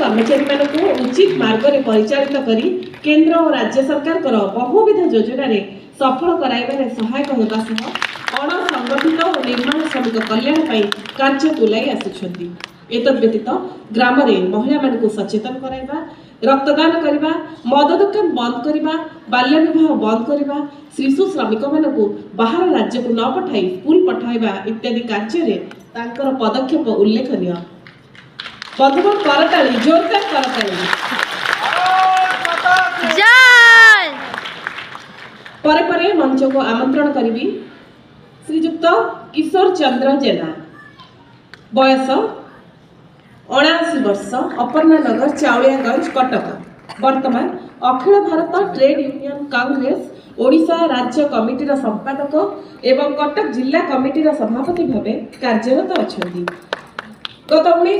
कर्मचारी मानक उचित मार्ग में परिचालित करी केंद्र और राज्य सरकार बहुविध योजन सफल कराइबारे सहायक होगा सह अणसंगठित और निर्माण श्रमिक कल्याण कार्य तुलाई आसुछंती। एतद्व्यतीत ग्राम में महिला मानक सचेतन कराइबा, रक्तदान करवा, मद दुकान बंद करवा, बाल्य विवाह बंद करवा, शिशु श्रमिक मानक बाहर राज्य को न पठाई स्कूल पठाइबा इत्यादि कार्य तांकर पदक्षेप उल्लेखनीय। बंधुगण करताली, जोरदार करताली। परे परे मंच को आमंत्रण करी श्रीजुक्त किशोर चंद्र जेना, बयस 79 वर्ष, अपर्णा नगर, चाउलियागंज, कटक। वर्तमान अखिल भारत ट्रेड यूनियन कांग्रेस ओडिशा राज्य कमिटीर संपादक एवं कटक जिला कमिटीर सभापति भावे कार्यरत अछंती। गत 19